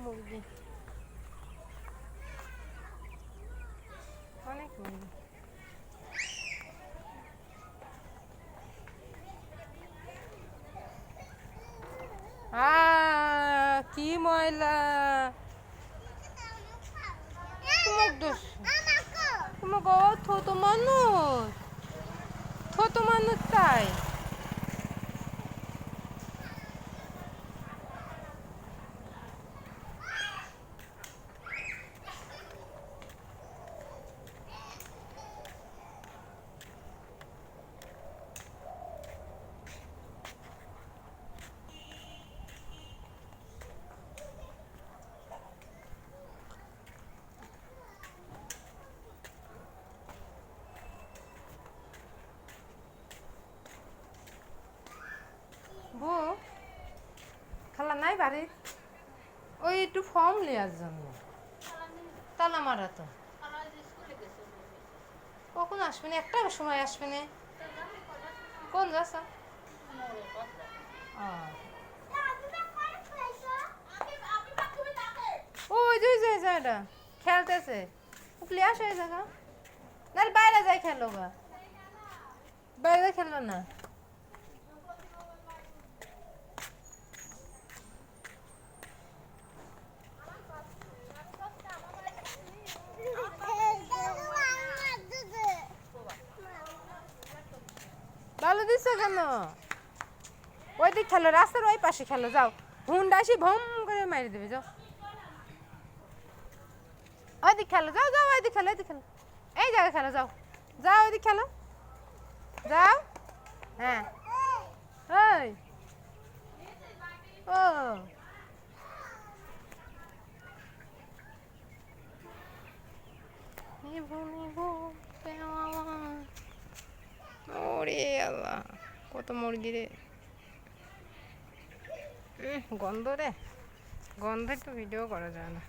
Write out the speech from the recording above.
মুরগি, অনেক মুরগি। কি ময়লা! তোমাকে ছোট মানুষ, ছোট মানুষ তাই। বউ খালা নাই বাড়ির, ওই একটু ফর্ম নেওয়ার জন্য। তালা মারা তো কখন আসবে না? একটা সময় আসবে না। কোন যাস? ওই যে এটা খেলতেছে, উকলে আসে এই জায়গা। না বাইরে যাই খেলো গা, বাইরে খেললো না। ভালো দিচ্ছ কেন? ওই দিক খেলো, রাস্তার ওই পাশে খেলো, যাও। হুন্ডা আসি ভম করে মারি দেবে, যাও। ওই দিক খেলো, যাও যাও, ওই দিক খেলো, ওই দিক খেলো, এই জায়গায় খেলো, যাও যাও, ওই দিক খেলো, যাও। হ্যাঁ ওই ও ওরে আল্লাহ, কত মুরগি রে! গন্ধ রে, গন্ধে তো ভিডিও করা যায় না।